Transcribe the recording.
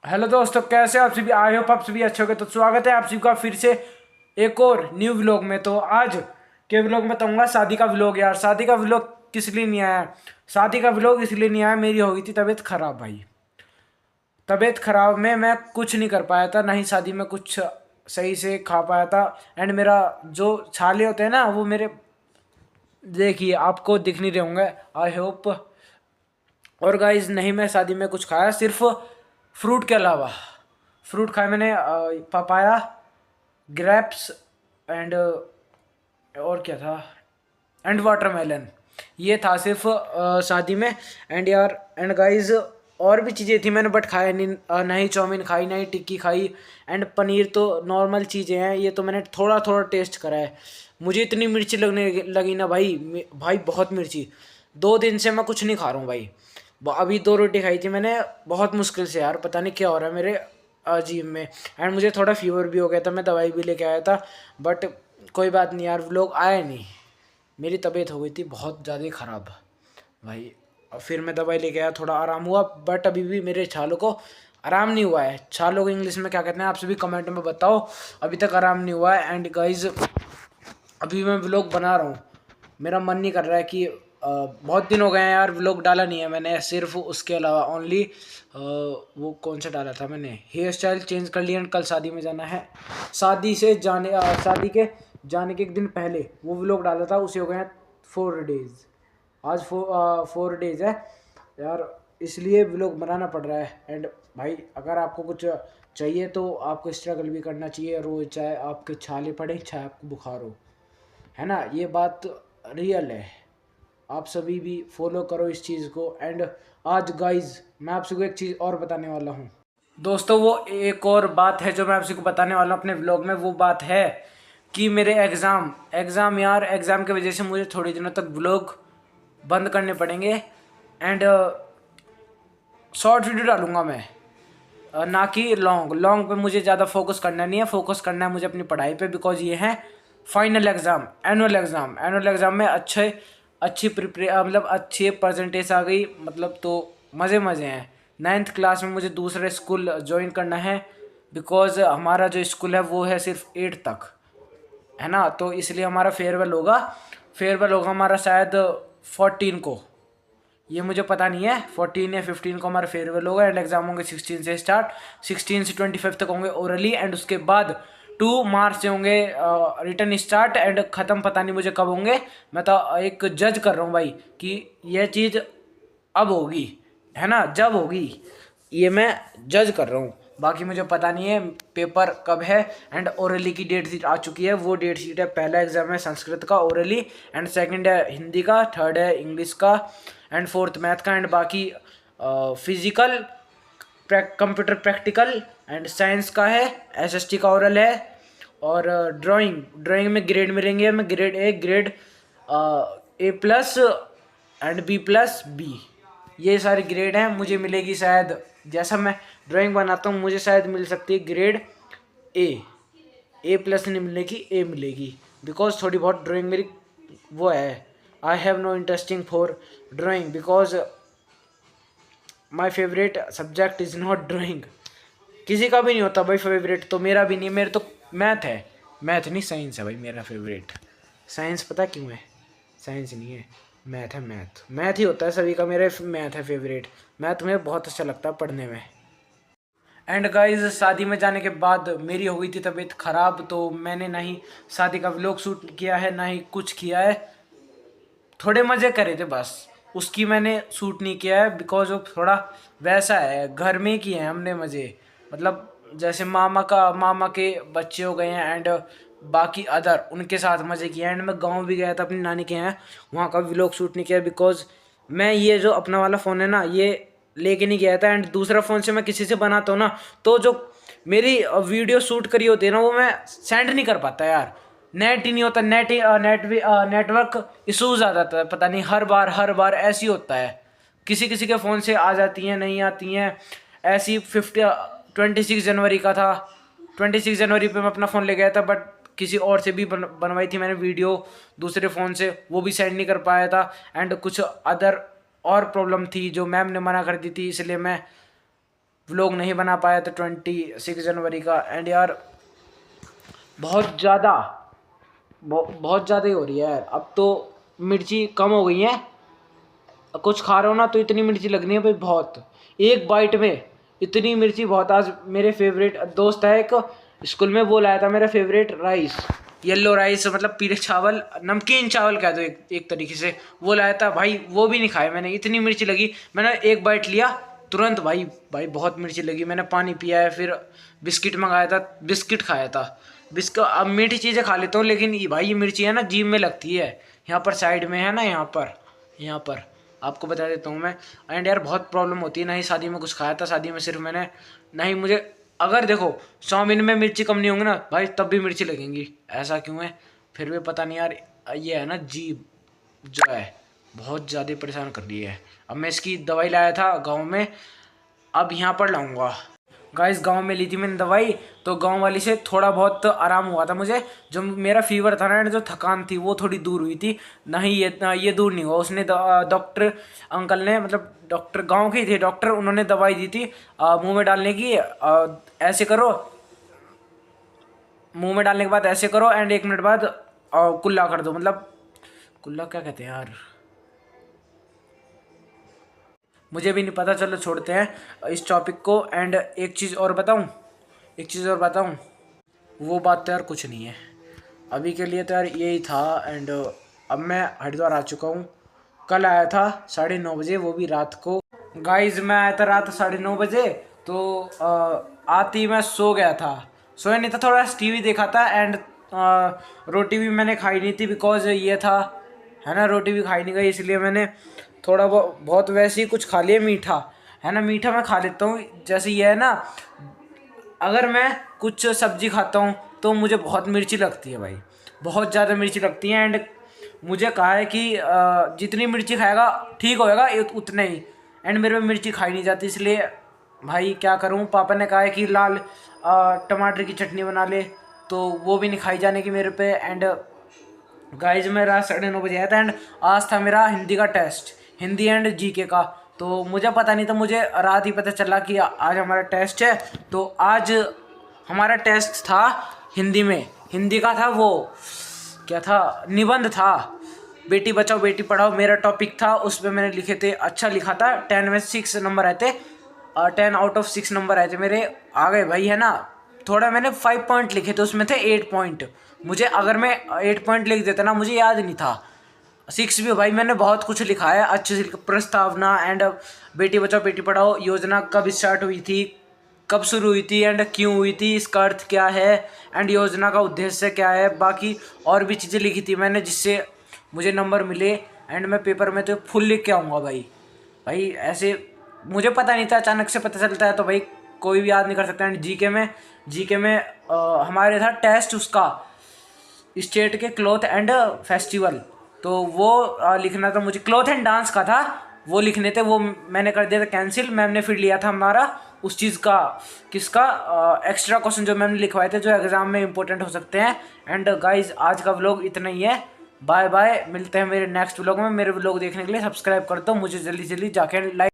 Hello दोस्तों, कैसे हो आप सभी। आई होप आप सभी अच्छे होंगे। तो स्वागत है आप सभी का फिर से एक और न्यू व्लॉग में। तो आज के व्लॉग में बताऊंगा शादी का व्लॉग। यार शादी का व्लॉग किस लिए नहीं आया, शादी का व्लॉग इसलिए नहीं आया, मेरी हो गई थी तबीयत खराब भाई। तबीयत खराब में मैं कुछ नहीं कर पाया था, ना ही शादी में कुछ सही से खा पाया था। एंड मेरा जो छाले होते हैं ना, वो मेरे देखिए आपको दिख नहीं रहे होंगे आई होप। और गाइज नहीं, मैं शादी में कुछ खाया सिर्फ फ्रूट के अलावा। फ्रूट खाया मैंने, पपाया, ग्रेप्स एंड और क्या था, एंड वाटरमेलन। ये था सिर्फ शादी में। एंड यार एंड गाइज और भी चीज़ें थी मैंने बट खाया नहीं। ना ही चाउमीन खाई, ना ही टिक्की खाई। एंड पनीर तो नॉर्मल चीज़ें हैं, ये तो मैंने थोड़ा थोड़ा टेस्ट करा है। मुझे इतनी मिर्ची लगने लगी ना भाई, भाई बहुत मिर्ची। 2 दिन से मैं कुछ नहीं खा रहा हूँ भाई। अभी 2 रोटी खाई थी मैंने, बहुत मुश्किल से। यार पता नहीं क्या हो रहा है मेरे अजीब में। एंड मुझे थोड़ा फीवर भी हो गया था, मैं दवाई भी लेके आया था। बट कोई बात नहीं यार, व्लॉग आया नहीं। मेरी तबीयत हो गई थी बहुत ज़्यादा ख़राब भाई। और फिर मैं दवाई लेके आया, थोड़ा आराम हुआ। बट अभी भी मेरे छालों को आराम नहीं हुआ है। छालों को इंग्लिश में क्या कहते हैं आप सभी कमेंट में बताओ। अभी तक आराम नहीं हुआ है। एंड गाइज अभी मैं व्लॉग बना रहा हूँ, मेरा मन नहीं कर रहा है कि बहुत दिन हो गए हैं यार व्लॉग डाला नहीं है मैंने। सिर्फ उसके अलावा ओनली वो कौन सा डाला था मैंने, हेयर स्टाइल चेंज कर लिया। कल शादी में जाना है, शादी के जाने के एक दिन पहले वो व्लॉग डाला था, उसे हो गए हैं 4 डेज। आज 4 डेज है यार, इसलिए व्लॉग बनाना पड़ रहा है। एंड भाई अगर आपको कुछ चाहिए तो आपको स्ट्रगल भी करना चाहिए रोज़, चाहे आपके छाले पड़े चाहे आपको बुखार हो, है ना। ये बात रियल है, आप सभी भी फॉलो करो इस चीज़ को। एंड आज गाइज मैं आप सबको एक चीज़ और बताने वाला हूँ दोस्तों। वो एक और बात है जो मैं आप सबको बताने वाला हूँ अपने व्लॉग में। वो बात है कि मेरे एग्ज़ाम यार, एग्ज़ाम की वजह से मुझे थोड़े दिनों तक व्लॉग बंद करने पड़ेंगे। एंड शॉर्ट वीडियो डालूंगा मैं, ना कि लॉन्ग। लॉन्ग पे मुझे ज़्यादा फोकस करना नहीं है, फोकस करना है मुझे अपनी पढ़ाई पे। बिकॉज ये है फाइनल एग्ज़ाम, एनुअल एग्ज़ाम में अच्छी मतलब अच्छी परसेंटेज आ गई मतलब, तो मज़े मज़े हैं। 9th क्लास में मुझे दूसरे स्कूल ज्वाइन करना है। बिकॉज हमारा जो स्कूल है वो है सिर्फ 8 तक, है ना। तो इसलिए हमारा फेयरवेल होगा हमारा शायद 14 को। ये मुझे पता नहीं है, 14 या 15 को हमारा फेयरवेल होगा। एंड एग्जाम होंगे 16 से स्टार्ट, 16 से 25 तक होंगे ओरली। एंड उसके बाद 2 मार्च से होंगे रिटर्न स्टार्ट। एंड ख़त्म पता नहीं मुझे कब होंगे। मैं तो एक जज कर रहा हूँ भाई कि यह चीज़ अब होगी, है ना, जब होगी, ये मैं जज कर रहा हूँ। बाकी मुझे पता नहीं है पेपर कब है। एंड ओरली की डेट शीट आ चुकी है, वो डेट शीट है। पहला एग्जाम है संस्कृत का ओरली, एंड सेकंड है हिंदी का, थर्ड है इंग्लिश का, एंड फोर्थ मैथ का। एंड बाकी physical, computer practical and science का है। एसएसटी का ओरल है। और ड्राइंग में ग्रेड मिलेंगे हमें, grade A, grade A+ and B+B। ये सारे ग्रेड हैं। मुझे मिलेगी शायद, जैसा मैं ड्राइंग बनाता हूँ मुझे शायद मिल सकती है ग्रेड A+ नहीं मिलेगी, A मिलेगी। बिकॉज थोड़ी बहुत ड्राइंग मेरी वो है। I have no interesting for drawing because my favourite subject is not drawing. किसी का भी नहीं होता भाई फेवरेट, तो मेरा भी नहीं। मेरे तो मैथ है, मैथ नहीं साइंस है भाई मेरा फेवरेट। साइंस पता क्यों है, साइंस नहीं है, मैथ है। मैथ ही होता है सभी का, मेरा मैथ है फेवरेट। मैथ मुझे बहुत अच्छा लगता है पढ़ने में। एंड गाइज शादी में जाने के बाद मेरी हो गई थी तबीयत ख़राब, तो मैंने ना ही शादी का व्लॉग शूट किया है ना ही कुछ किया है। थोड़े मज़े करे थे बस, उसकी मैंने शूट नहीं किया है। बिकॉज वो थोड़ा वैसा है, घर में ही किए हैं हमने मज़े। मतलब जैसे मामा के बच्चे हो गए हैं एंड बाकी अदर उनके साथ मज़े किए। एंड मैं गांव भी गया था अपनी नानी के यहाँ, वहाँ का व्लॉग शूट नहीं किया। बिकॉज मैं ये जो अपना वाला फ़ोन है ना, ये लेके नहीं गया था। एंड दूसरा फ़ोन से मैं किसी से बनाता हूँ ना, तो जो मेरी वीडियो शूट करी होती है ना, वो मैं सेंड नहीं कर पाता यार। नेट ही नहीं होता, नेटवर्क इशूज़ आ जाता है। पता नहीं हर बार ऐसी होता है। किसी किसी के फ़ोन से आ जाती हैं, नहीं आती हैं। ऐसी 26 जनवरी का था, 26 जनवरी पे मैं अपना फ़ोन ले गया था। बट किसी और से भी बनवाई थी मैंने वीडियो दूसरे फ़ोन से, वो भी सेंड नहीं कर पाया था। एंड कुछ अदर और प्रॉब्लम थी जो मैम ने मना कर दी थी, इसलिए मैं व्लॉग नहीं बना पाया था 26 जनवरी का। एंड यार बहुत ज़्यादा बहुत ज़्यादा ही हो रही है यार। अब तो मिर्ची कम हो गई है, कुछ खा रहा हूँ ना तो इतनी मिर्ची लगनी है भाई, बहुत, एक बाइट में इतनी मिर्ची बहुत। आज मेरे फेवरेट दोस्त है एक स्कूल में, वो लाया था मेरा फेवरेट राइस, येलो राइस, मतलब पीले चावल, नमकीन चावल कह दो एक तरीके से, वो लाया था भाई। वो भी नहीं खाया मैंने, इतनी मिर्ची लगी। मैंने एक बाइट लिया तुरंत भाई बहुत मिर्ची लगी। मैंने पानी पिया है, फिर बिस्किट मंगाया था, बिस्किट खाया था। बिस्किट, अब मीठी चीज़ें खा लेता हूँ लेकिन भाई ये मिर्ची है ना जीभ में लगती है। यहाँ पर साइड में है ना, यहाँ पर आपको बता देता हूँ मैं। एंड यार बहुत प्रॉब्लम होती है। ना ही शादी में कुछ खाया था, शादी में सिर्फ मैंने, नहीं मुझे, अगर देखो 100 में मिर्ची कम नहीं होंगी ना भाई, तब भी मिर्ची लगेंगी। ऐसा क्यों है फिर भी पता नहीं यार। ये है ना जीभ जो है बहुत ज़्यादा परेशान कर रही है। अब मैं इसकी दवाई लाया था गाँव में, अब यहाँ पर लाऊंगा। गाइस गांव में ली थी मैंने दवाई, तो गांव वाली से थोड़ा बहुत आराम हुआ था मुझे। जो मेरा फीवर था ना, जो थकान थी वो थोड़ी दूर हुई थी। नहीं ये दूर नहीं हुआ। उसने डॉक्टर अंकल ने, मतलब डॉक्टर गांव के ही थे डॉक्टर, उन्होंने दवाई दी थी मुंह में डालने की। ऐसे करो, मुंह में डालने के बाद ऐसे करो एंड 1 मिनट बाद कुल्ला कर दो। मतलब कुल्ला क्या कहते हैं यार, मुझे भी नहीं पता। चलो छोड़ते हैं इस टॉपिक को। एंड एक चीज़ और बताऊं, वो बात तो यार कुछ नहीं है अभी के लिए, तो यार यही था। एंड अब मैं हरिद्वार आ चुका हूँ। कल आया था 9:30 बजे, वो भी रात को। गाइस मैं आया था रात 9:30 बजे, तो आते ही मैं सो गया था। सोया नहीं था, थोड़ा टीवी देखा था। एंड रोटी भी मैंने खाई नहीं थी, बिकॉज ये था, है ना, रोटी भी खाई नहीं गई, इसलिए मैंने थोड़ा बहुत वैसे ही कुछ खा लिया मीठा, है ना। मीठा मैं खा लेता हूँ, जैसे ये है ना, अगर मैं कुछ सब्जी खाता हूँ तो मुझे बहुत मिर्ची लगती है भाई, बहुत ज़्यादा मिर्ची लगती है। एंड मुझे कहा है कि जितनी मिर्ची खाएगा ठीक होएगा, उतने ही। एंड मेरे में मिर्ची खाई नहीं जाती, इसलिए भाई क्या करूँ। पापा ने कहा है कि लाल टमाटर की चटनी बना ले, तो वो भी नहीं खाई जाने की मेरे पे। एंड गाइज मैं रात 9:30 बजे आया था। एंड आज था मेरा हिंदी का टेस्ट, हिंदी एंड जीके का। तो मुझे पता नहीं था, मुझे रात ही पता चला कि आज हमारा टेस्ट है। तो आज हमारा टेस्ट था हिंदी में, हिंदी का था, वो क्या था, निबंध था, बेटी बचाओ बेटी पढ़ाओ मेरा टॉपिक था। उस पर मैंने लिखे थे, अच्छा लिखा था। 10 में 6 नंबर आए थे, 10 आउट ऑफ 6 नंबर आए थे मेरे, आ गए भाई, है ना। थोड़ा मैंने 5 पॉइंट लिखे थे, उसमें थे 8 पॉइंट। मुझे, अगर मैं 8 पॉइंट लिख देता ना, मुझे याद नहीं था। 6 भी भाई मैंने बहुत कुछ लिखा है अच्छे से। प्रस्तावना एंड बेटी बचाओ बेटी पढ़ाओ योजना कब स्टार्ट हुई थी, कब शुरू हुई थी एंड क्यों हुई थी, इसका अर्थ क्या है एंड योजना का उद्देश्य क्या है। बाकी और भी चीज़ें लिखी थी मैंने, जिससे मुझे नंबर मिले। एंड मैं पेपर में तो फुल लिख के आऊँगा भाई ऐसे मुझे पता नहीं था, अचानक से पता चलता है तो भाई कोई भी याद नहीं कर सकता। एंड जीके में हमारे था टेस्ट उसका, स्टेट के क्लॉथ एंड फेस्टिवल, तो वो लिखना था मुझे। क्लॉथ एंड डांस का था, वो लिखने थे, वो मैंने कर दिया था कैंसिल। मैम ने फिर लिया था हमारा उस चीज़ का, किसका, एक्स्ट्रा क्वेश्चन जो मैम ने लिखवाए थे, जो एग्ज़ाम में इंपॉर्टेंट हो सकते हैं। एंड गाइज आज का व्लॉग इतना ही है, बाय बाय। मिलते हैं मेरे नेक्स्ट व्लॉग में। मेरे व्लॉग देखने के लिए सब्सक्राइब कर दो, मुझे जल्दी जल्दी जाके लाइक